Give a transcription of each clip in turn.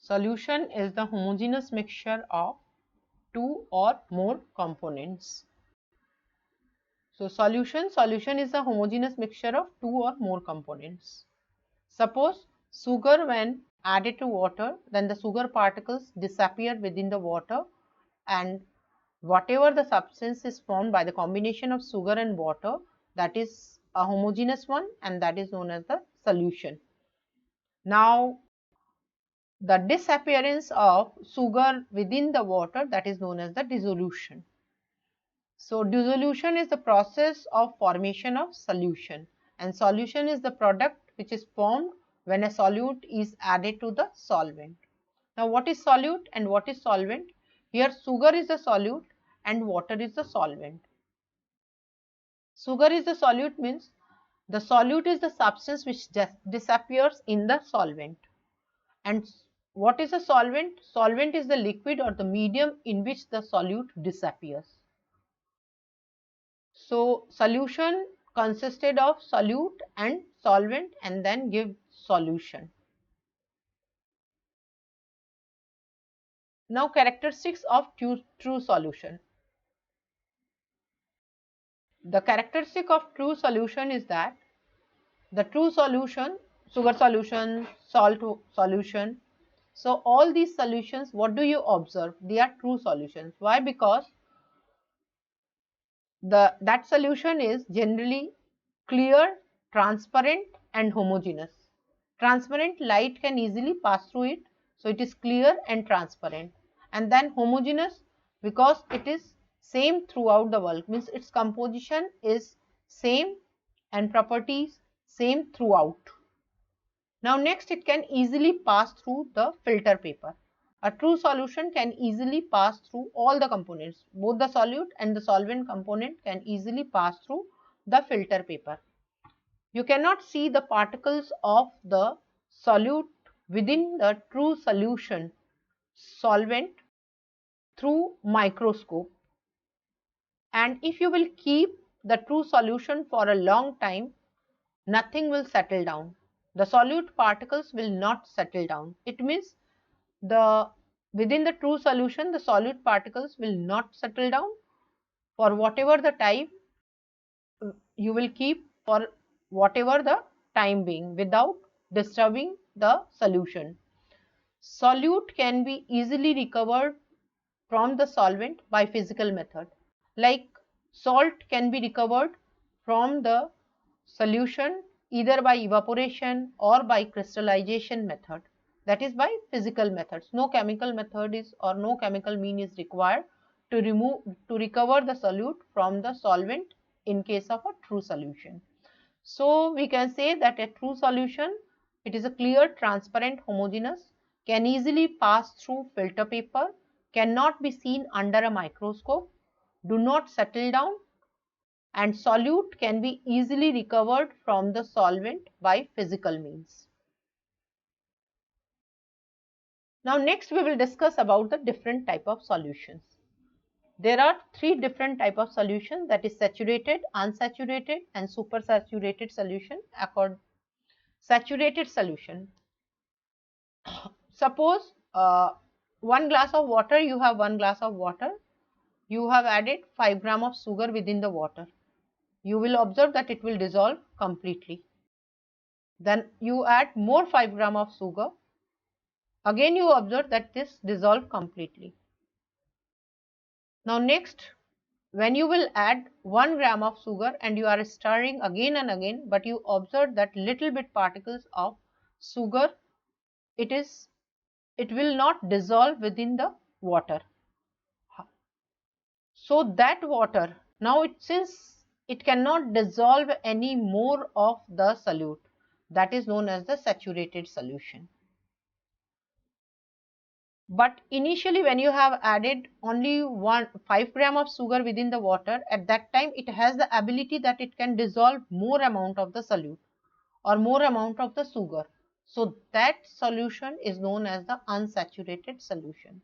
Solution is the homogeneous mixture of two or more components. So solution is a homogeneous mixture of two or more components. Suppose sugar, when added to water, then the sugar particles disappear within the water, and whatever the substance is formed by the combination of sugar and water, that is a homogeneous one, and that is known as the solution. Now the disappearance of sugar within the water, that is known as the dissolution. So dissolution is the process of formation of solution, and solution is the product which is formed when a solute is added to the solvent. Now what is solute and what is solvent? Here sugar is the solute and water is the solvent. Sugar is the solute means the solute is the substance which just disappears in the solvent. And what is a solvent? Solvent is the liquid or the medium in which the solute disappears. So solution consisted of solute and solvent and then give solution. Now characteristics of true solution. The characteristic of true solution is that the true solution, sugar solution, salt solution, so all these solutions, what do you observe? They are true solutions. Why? Because that solution is generally clear, transparent and homogeneous. Transparent, light can easily pass through it, so it is clear and transparent. And then homogeneous, because it is same throughout the bulk, means its composition is same and properties same throughout. Now next, it can easily pass through the filter paper. A true solution can easily pass through all the components. Both the solute and the solvent component can easily pass through the filter paper. You cannot see the particles of the solute within the true solution solvent through microscope. And if you will keep the true solution for a long time, nothing will settle down. The solute particles will not settle down. It means within the true solution, the solute particles will not settle down for whatever the time you will keep, for whatever the time being, without disturbing the solution. Solute can be easily recovered from the solvent by physical method. Like salt can be recovered from the solution either by evaporation or by crystallization method, that is by physical methods. No chemical method is, or no chemical mean is required to recover the solute from the solvent in case of a true solution. So we can say that a true solution, it is a clear, transparent, homogeneous, can easily pass through filter paper, cannot be seen under a microscope, do not settle down, and solute can be easily recovered from the solvent by physical means. Now next we will discuss about the different type of solutions. There are three different type of solutions, that is saturated, unsaturated and supersaturated solution. Saturated solution. Suppose 1 glass of water, you have 1 glass of water, you have added 5 gram of sugar within the water. You will observe that it will dissolve completely. Then you add more 5 gram of sugar. Again you observe that this dissolve completely. Now next, when you will add 1 gram of sugar and you are stirring again and again, but you observe that little bit particles of sugar, it will not dissolve within the water. So that water, now since it cannot dissolve any more of the solute, that is known as the saturated solution. But initially when you have added only 5 gram of sugar within the water, at that time it has the ability that it can dissolve more amount of the solute or more amount of the sugar. So that solution is known as the unsaturated solution.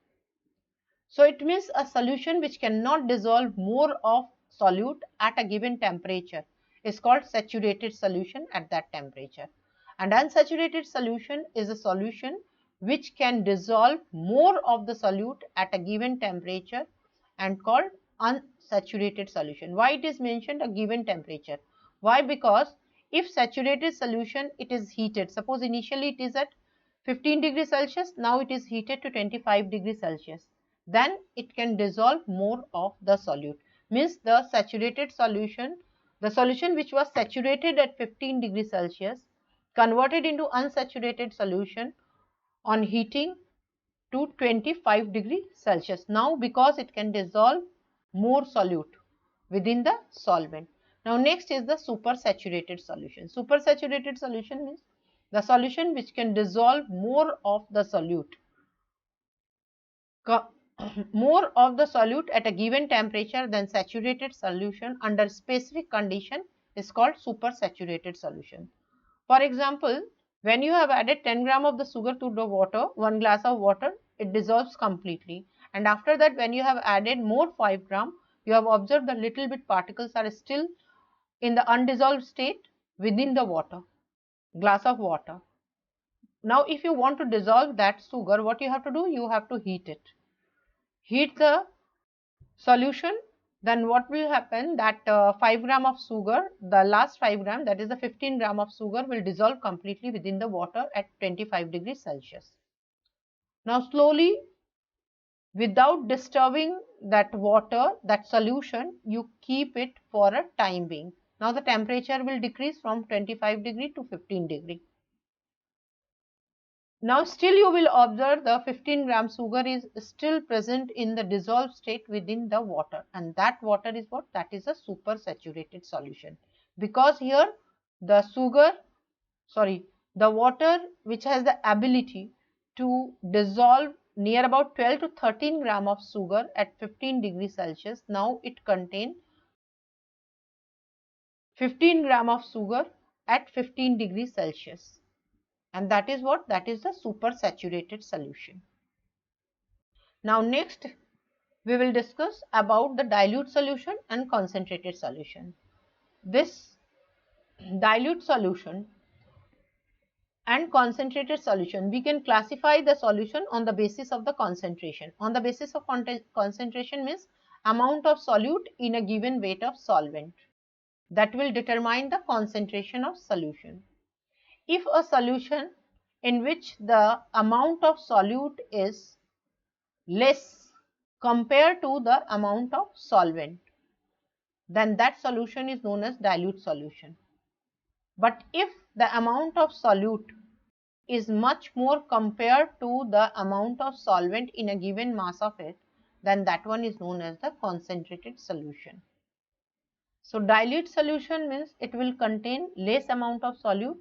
So it means a solution which cannot dissolve more of solute at a given temperature is called saturated solution at that temperature. And unsaturated solution is a solution which can dissolve more of the solute at a given temperature and called unsaturated solution. Why it is mentioned a given temperature? Why? Because if saturated solution, it is heated. Suppose initially it is at 15 degrees Celsius, now it is heated to 25 degrees Celsius. Then it can dissolve more of the solute. Means the saturated solution, the solution which was saturated at 15 degrees Celsius, converted into unsaturated solution on heating to 25 degrees Celsius. Now because it can dissolve more solute within the solvent. Now next is the supersaturated solution. Supersaturated solution means the solution which can dissolve more of the solute. More of the solute at a given temperature than saturated solution under specific condition is called supersaturated solution. For example, when you have added 10 gram of the sugar to the water, 1 glass of water, it dissolves completely. And after that, when you have added more 5 gram, you have observed the little bit particles are still in the undissolved state within the water, glass of water. Now, if you want to dissolve that sugar, what you have to do? You have to heat it. Heat the solution, then what will happen that 5 gram of sugar, the last 5 gram, that is the 15 gram of sugar, will dissolve completely within the water at 25 degrees Celsius. Now slowly, without disturbing that water, that solution, you keep it for a time being. Now the temperature will decrease from 25 degree to 15 degree. Now still you will observe the 15 gram sugar is still present in the dissolved state within the water, and that water is what? That is a supersaturated solution, because here the the water which has the ability to dissolve near about 12 to 13 gram of sugar at 15 degrees Celsius, now it contains 15 gram of sugar at 15 degrees Celsius. And that is what? That is the supersaturated solution. Now next we will discuss about the dilute solution and concentrated solution. This dilute solution and concentrated solution, we can classify the solution on the basis of the concentration. On the basis of concentration means amount of solute in a given weight of solvent. That will determine the concentration of solution. If a solution in which the amount of solute is less compared to the amount of solvent, then that solution is known as dilute solution. But if the amount of solute is much more compared to the amount of solvent in a given mass of it, then that one is known as the concentrated solution. So dilute solution means it will contain less amount of solute,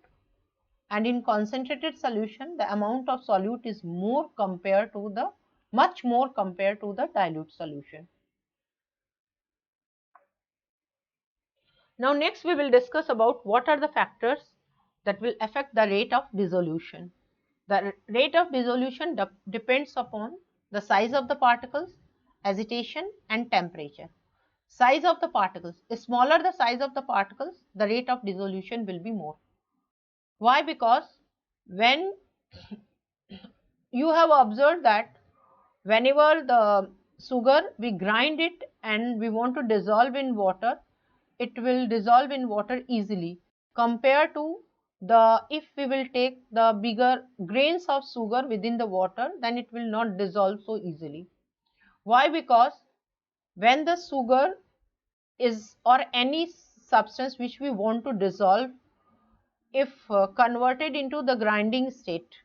and in concentrated solution the amount of solute is more compared to the much more compared to the dilute solution. Now next we will discuss about what are the factors that will affect the rate of dissolution. The rate of dissolution depends upon the size of the particles, agitation and temperature. Size of the particles, smaller the size of the particles, the rate of dissolution will be more. Why? Because when you have observed that whenever the sugar we grind it and we want to dissolve in water, it will dissolve in water easily compared to the if we will take the bigger grains of sugar within the water, then it will not dissolve so easily. Why? Because when the sugar is or any substance which we want to dissolve, if converted into the grinding state,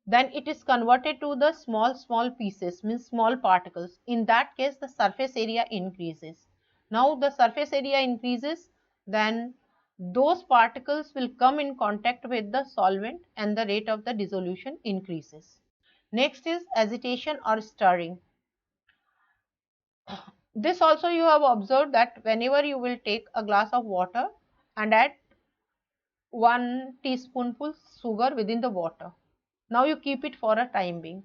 then it is converted to the small pieces, means small particles. In that case the surface area increases. Now the surface area increases, then those particles will come in contact with the solvent and the rate of the dissolution increases. Next is agitation or stirring. This also you have observed that whenever you will take a glass of water and add 1 teaspoonful sugar within the water, now you keep it for a time being,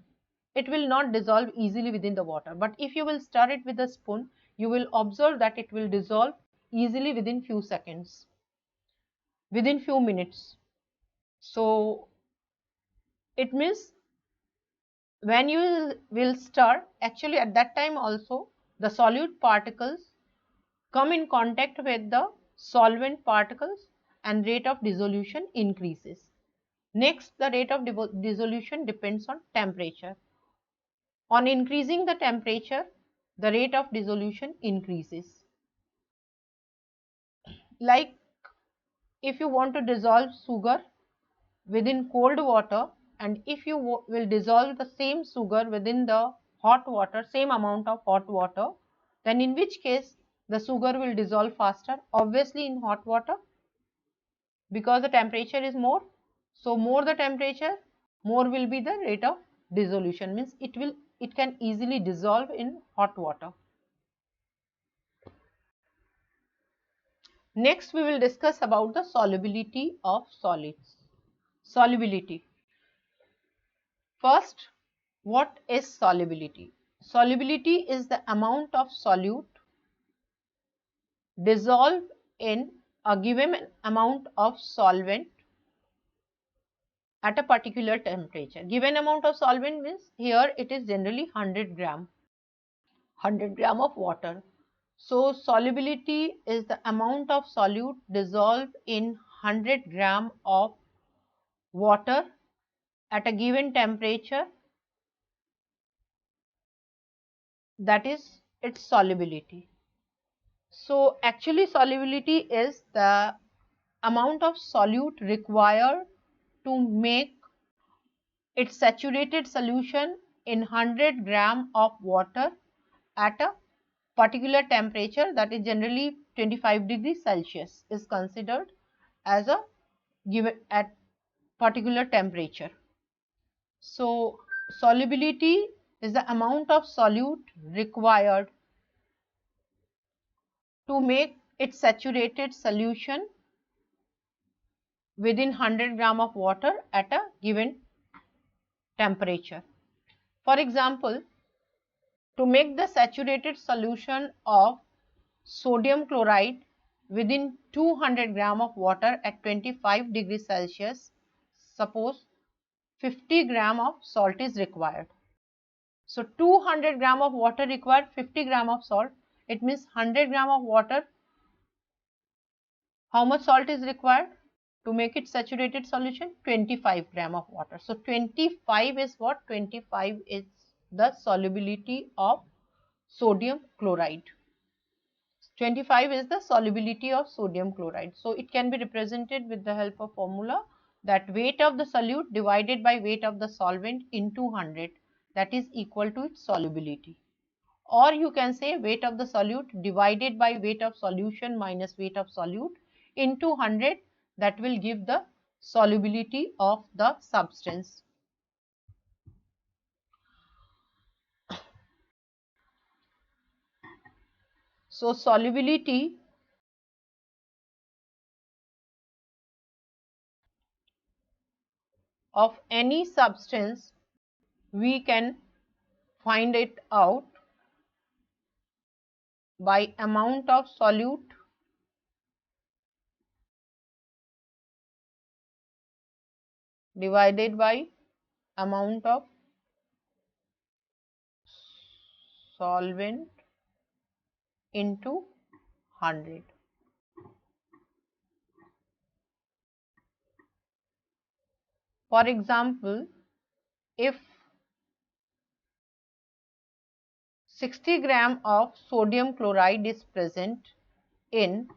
it will not dissolve easily within the water. But if you will stir it with a spoon, you will observe that it will dissolve easily within few seconds, within few minutes. So it means when you will stir, actually at that time also the solute particles come in contact with the solvent particles and rate of dissolution increases. Next, the rate of dissolution depends on temperature. On increasing the temperature, the rate of dissolution increases. Like if you want to dissolve sugar within cold water, and if you will dissolve the same sugar within the hot water, same amount of hot water, then in which case the sugar will dissolve faster? Obviously in hot water, because the temperature is more. So more the temperature, more will be the rate of dissolution, means it can easily dissolve in hot water. Next we will discuss about the solubility of solids. Solubility. First, what is solubility? Solubility is the amount of solute dissolved in a given amount of solvent at a particular temperature. Given amount of solvent means here it is generally 100 gram of water. So solubility is the amount of solute dissolved in 100 gram of water at a given temperature, that is its solubility. So actually solubility is the amount of solute required to make its saturated solution in 100 gram of water at a particular temperature, that is generally 25 degrees Celsius is considered as a given at particular temperature. So solubility is the amount of solute required to make its saturated solution within 100 gram of water at a given temperature. For example, to make the saturated solution of sodium chloride within 200 gram of water at 25 degrees Celsius, suppose 50 gram of salt is required. So 200 gram of water required 50 gram of salt. It means 100 gram of water. How much salt is required to make it saturated solution? 25 gram of water. So 25 is what? 25 is the solubility of sodium chloride. 25 is the solubility of sodium chloride. So it can be represented with the help of formula, that weight of the solute divided by weight of the solvent into 100, that is equal to its solubility. Or you can say weight of the solute divided by weight of solution minus weight of solute into 100, that will give the solubility of the substance. So solubility of any substance, we can find it out by amount of solute divided by amount of solvent into 100. For example, if 60 gram of sodium chloride is present in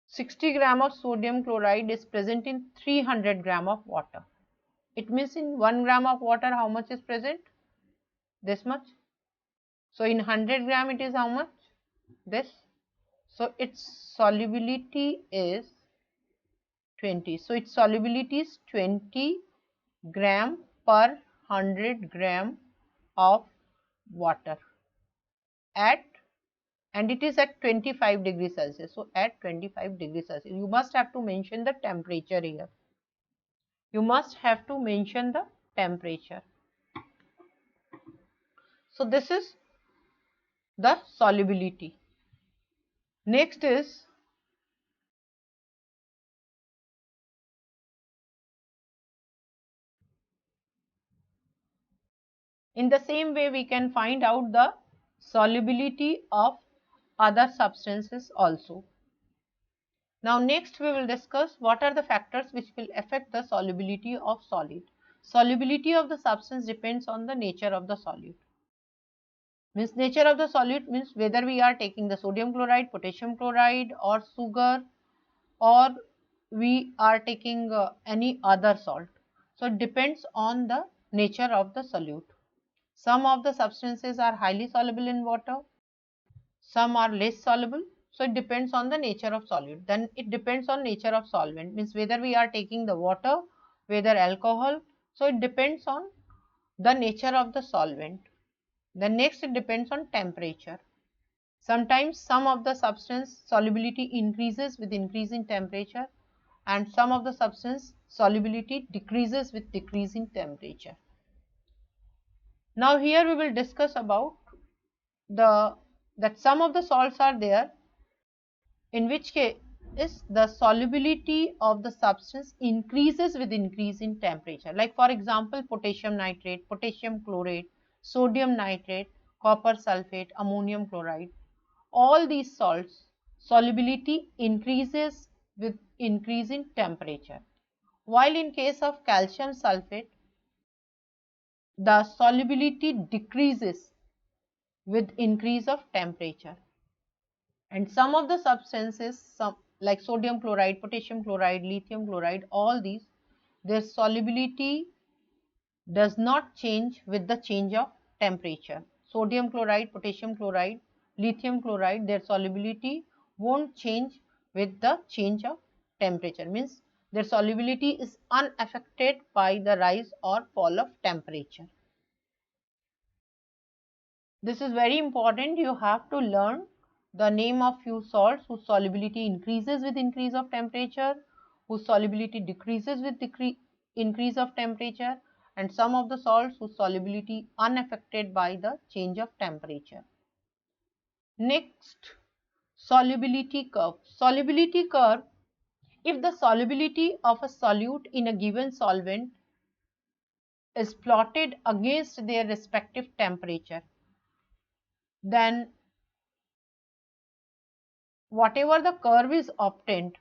60 gram of sodium chloride is present in 300 gram of water. It means in 1 gram of water how much is present? This much. So in 100 gram it is how much? This. So its solubility is 20. So its solubility is 20 gram per 100 gram of water at, and it is at 25 degrees Celsius. So at 25 degrees Celsius, you must have to mention the temperature here. You must have to mention the temperature. So this is the solubility. Next is In the same way, we can find out the solubility of other substances also. Now next we will discuss what are the factors which will affect the solubility of solid. Solubility of the substance depends on the nature of the solute. Means nature of the solute means whether we are taking the sodium chloride, potassium chloride or sugar, or we are taking any other salt. So it depends on the nature of the solute. Some of the substances are highly soluble in water, some are less soluble. So it depends on the nature of solute. Then it depends on nature of solvent, means whether we are taking the water, whether alcohol. So it depends on the nature of the solvent. Then next it depends on temperature. Sometimes some of the substance solubility increases with increase in temperature, and some of the substance solubility decreases with decrease in temperature. Now here we will discuss about that some of the salts are there in which case the solubility of the substance increases with increase in temperature. Like for example, potassium nitrate, potassium chlorate, sodium nitrate, copper sulfate, ammonium chloride. All these salts solubility increases with increase in temperature. While in case of calcium sulfate, the solubility decreases with increase of temperature. And some of the substances, like sodium chloride, potassium chloride, lithium chloride, all these, their solubility does not change with the change of temperature. Sodium chloride, potassium chloride, lithium chloride, their solubility won't change with the change of temperature, means their solubility is unaffected by the rise or fall of temperature. This is very important. You have to learn the name of few salts whose solubility increases with increase of temperature, whose solubility decreases with increase of temperature, and some of the salts whose solubility unaffected by the change of temperature. Next, solubility curve. Solubility curve, if the solubility of a solute in a given solvent is plotted against their respective temperature, then whatever the curve is obtained,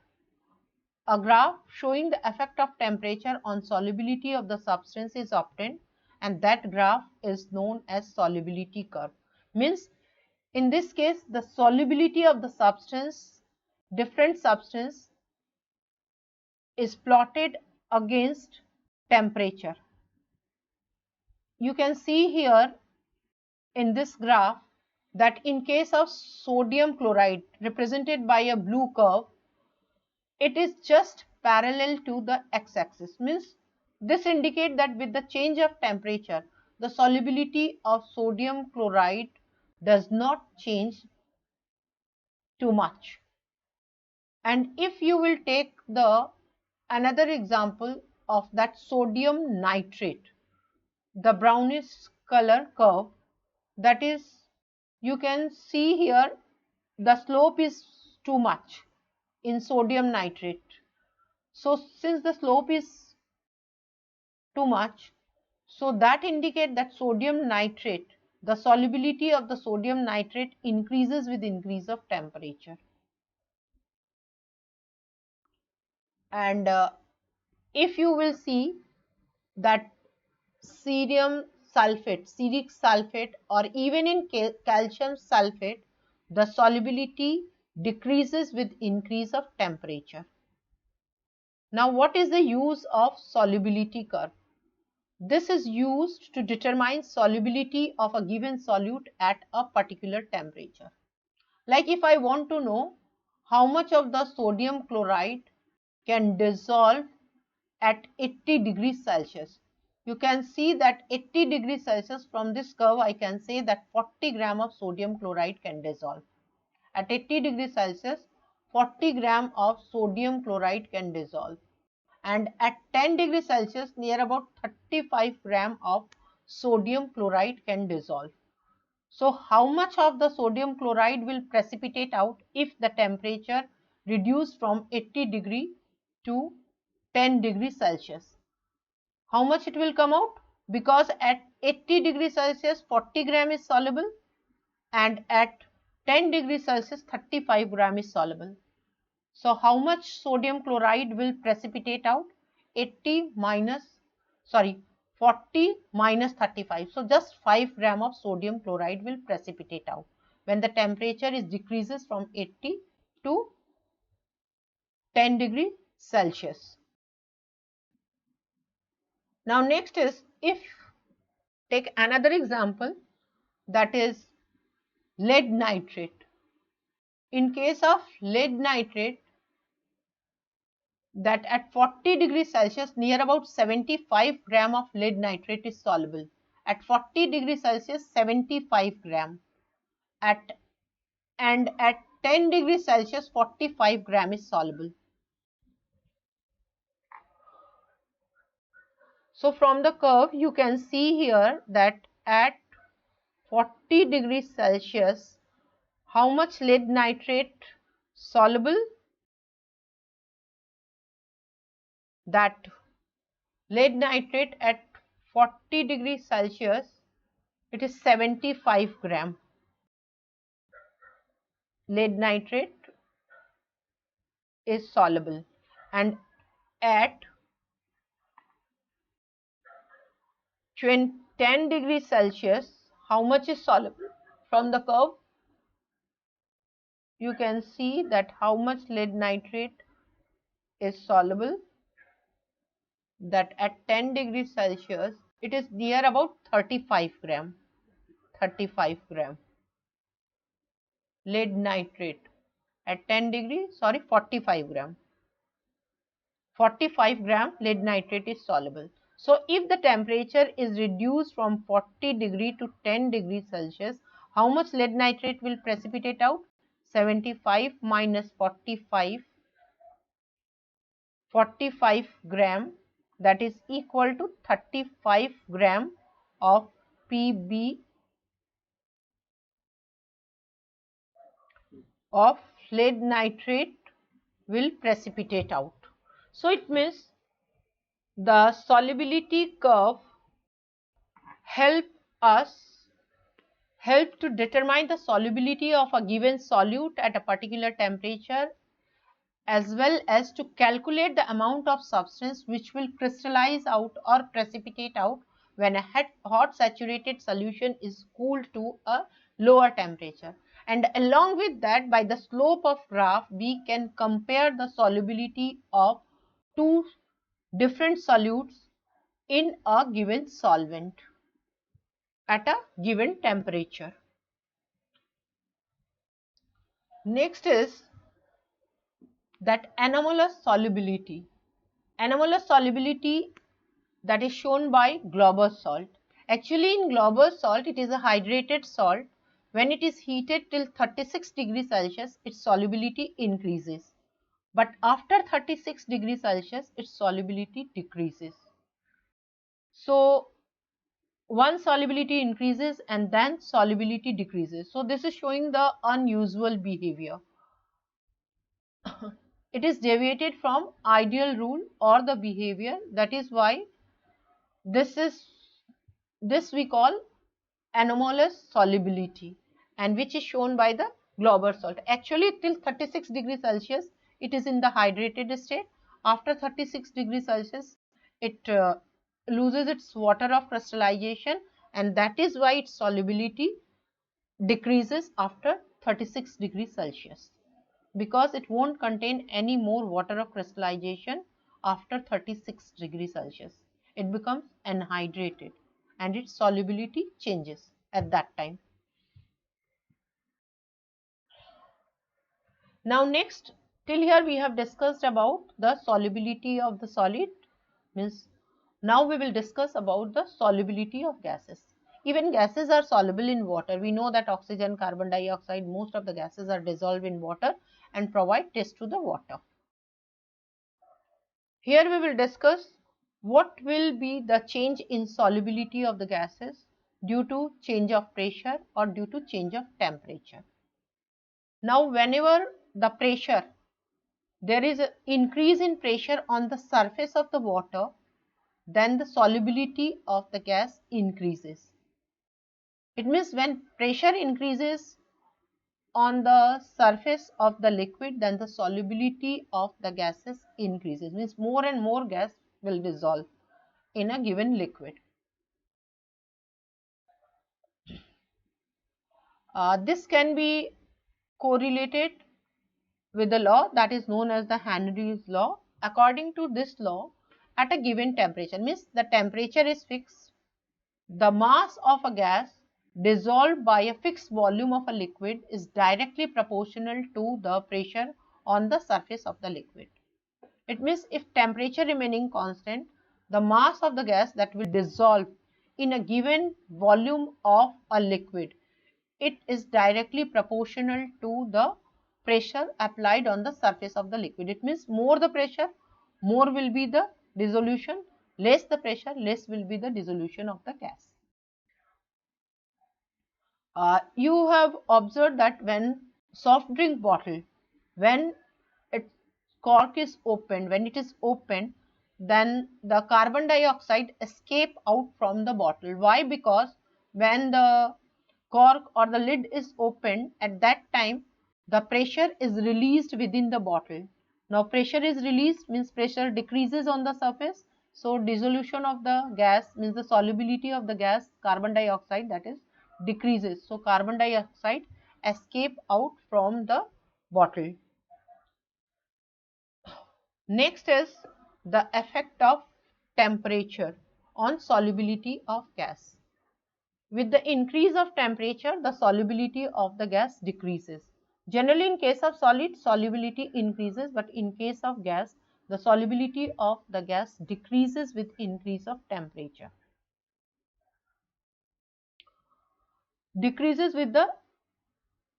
a graph showing the effect of temperature on solubility of the substance is obtained, and that graph is known as solubility curve. Means in this case the solubility of the substance, different substance, is plotted against temperature. You can see here in this graph that in case of sodium chloride represented by a blue curve, it is just parallel to the x-axis. Means this indicates that with the change of temperature, the solubility of sodium chloride does not change too much. And if you will take the another example of that sodium nitrate, the brownish color curve, that is, you can see here the slope is too much in sodium nitrate. So since the slope is too much, so that indicates that sodium nitrate, the solubility of the sodium nitrate increases with increase of temperature. And if you will see that cerium sulfate, ceric sulfate, or even in calcium sulfate, the solubility decreases with increase of temperature. Now what is the use of solubility curve? This is used to determine solubility of a given solute at a particular temperature. Like if I want to know how much of the sodium chloride can dissolve at 80 degrees Celsius, you can see that 80 degrees Celsius, from this curve I can say that 40 gram of sodium chloride can dissolve. At 80 degrees Celsius, 40 gram of sodium chloride can dissolve. And at 10 degrees Celsius, near about 35 gram of sodium chloride can dissolve. So how much of the sodium chloride will precipitate out if the temperature reduced from 80 degree to 10 degrees Celsius? How much it will come out? Because at 80 degrees Celsius 40 gram is soluble, and at 10 degrees Celsius 35 gram is soluble. So how much sodium chloride will precipitate out? 40 minus 35. So just 5 gram of sodium chloride will precipitate out when the temperature is decreases from 80 to 10 degree Celsius. Now next is, if take another example, that is lead nitrate. In case of lead nitrate, that at 40 degrees Celsius near about 75 gram of lead nitrate is soluble. At 40 degrees Celsius 75 gram, and at 10 degrees Celsius 45 gram is soluble. So from the curve you can see here that at 40 degrees Celsius how much lead nitrate soluble? That lead nitrate at 40 degrees Celsius, it is 75 gram. Lead nitrate is soluble, and at 10 degrees Celsius how much is soluble? From the curve you can see that how much lead nitrate is soluble, that at 10 degrees Celsius it is near about 35 gram. 35 gram lead nitrate at 10 degrees, 45 gram. 45 gram lead nitrate is soluble. So if the temperature is reduced from 40 degree to 10 degrees Celsius, how much lead nitrate will precipitate out? 75 minus 45, 45 gram, that is equal to 35 gram of Pb of lead nitrate will precipitate out. So it means the solubility curve help to determine the solubility of a given solute at a particular temperature, as well as to calculate the amount of substance which will crystallize out or precipitate out when a hot saturated solution is cooled to a lower temperature. And along with that, by the slope of graph we can compare the solubility of two different solutes in a given solvent at a given temperature. Next is that anomalous solubility. Anomalous solubility, that is shown by Glauber's salt. Actually in Glauber's salt it is a hydrated salt. When it is heated till 36 degrees Celsius its solubility increases. But after 36 degrees Celsius its solubility decreases. So one solubility increases and then solubility decreases. So this is showing the unusual behavior. It is deviated from ideal rule or the behavior. That is why this we call anomalous solubility, and which is shown by the Glauber salt. Actually till 36 degrees Celsius it is in the hydrated state. After 36 degrees Celsius it loses its water of crystallization, and that is why its solubility decreases after 36 degrees Celsius, because it won't contain any more water of crystallization after 36 degrees Celsius. It becomes anhydrated and its solubility changes at that time. Now next, till here we have discussed about the solubility of the solid, means now we will discuss about the solubility of gases. Even gases are soluble in water. We know that oxygen, carbon dioxide, most of the gases are dissolved in water and provide taste to the water. Here we will discuss what will be the change in solubility of the gases due to change of pressure or due to change of temperature. Now whenever the pressure, there is an increase in pressure on the surface of the water, then the solubility of the gas increases. It means when pressure increases on the surface of the liquid, then the solubility of the gases increases. Means more and more gas will dissolve in a given liquid. This can be correlated with the law that is known as the Henry's law. According to this law, at a given temperature, means the temperature is fixed, the mass of a gas dissolved by a fixed volume of a liquid is directly proportional to the pressure on the surface of the liquid. It means if temperature remaining constant, the mass of the gas that will dissolve in a given volume of a liquid, it is directly proportional to the pressure applied on the surface of the liquid. It means more the pressure, more will be the dissolution, less the pressure, less will be the dissolution of the gas. You have observed that when soft drink bottle, when its cork is opened, when it is opened, then the carbon dioxide escape out from the bottle. Why? Because when the cork or the lid is opened, at that time the pressure is released within the bottle. Now pressure is released means pressure decreases on the surface, so dissolution of the gas means the solubility of the gas carbon dioxide, that is, decreases. So carbon dioxide escape out from the bottle. Next is the effect of temperature on solubility of gas. With the increase of temperature, the solubility of the gas decreases. Generally, in case of solid, solubility increases, but in case of gas, the solubility of the gas decreases with increase of temperature. Decreases with the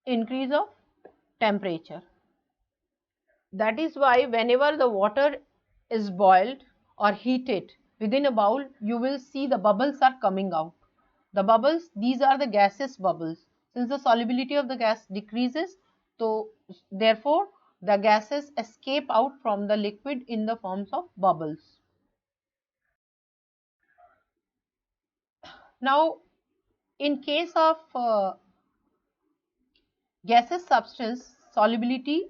increase of temperature. That is why whenever the water is boiled or heated within a bowl, you will see the bubbles are coming out. The bubbles, these are the gaseous bubbles. Since the solubility of the gas decreases, so therefore the gases escape out from the liquid in the forms of bubbles. Now, in case of gaseous substance, solubility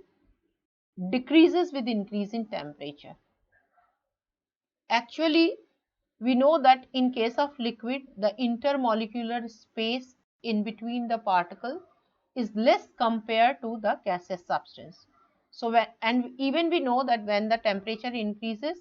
decreases with increase in temperature. Actually, we know that in case of liquid, the intermolecular space in between the particle is less compared to the gaseous substance. So, and even we know that when the temperature increases,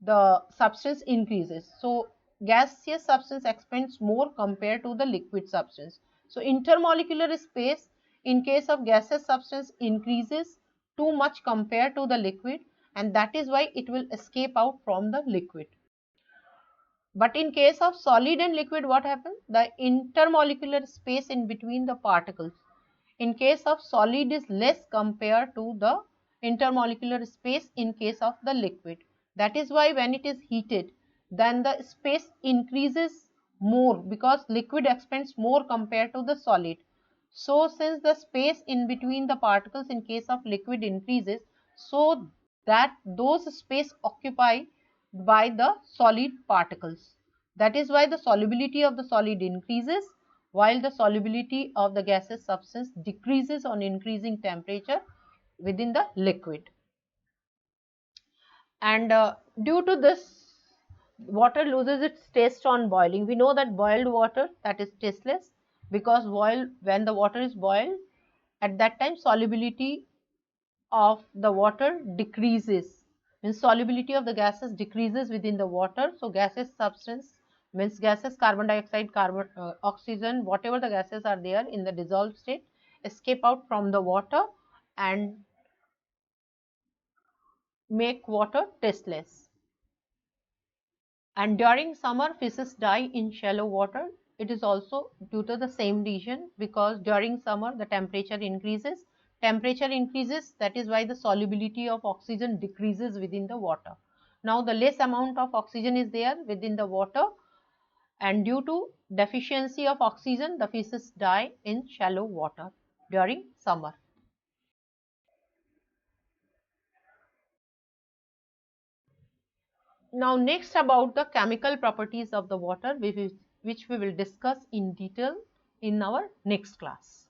the substance increases. So, gaseous substance expands more compared to the liquid substance. So, intermolecular space in case of gaseous substance increases too much compared to the liquid, and that is why it will escape out from the liquid. But in case of solid and liquid, what happens? The intermolecular space in between the particles, in case of solid, is less compared to the intermolecular space in case of the liquid. That is why when it is heated, then the space increases more because liquid expands more compared to the solid. So since the space in between the particles in case of liquid increases, so that those space occupied by the solid particles. That is why the solubility of the solid increases while the solubility of the gaseous substance decreases on increasing temperature within the liquid. And due to this, water loses its taste on boiling. We know that boiled water, that is tasteless, because when the water is boiled, at that time solubility of the water decreases, means solubility of the gases decreases within the water. So gaseous substance means gases, carbon dioxide, oxygen, whatever the gases are there in the dissolved state, escape out from the water and make water tasteless. And during summer, fishes die in shallow water. It is also due to the same reason, because during summer the temperature increases. Temperature increases, that is why the solubility of oxygen decreases within the water. Now the less amount of oxygen is there within the water, and due to deficiency of oxygen, the fishes die in shallow water during summer. Now next about the chemical properties of the water, which we will discuss in detail in our next class.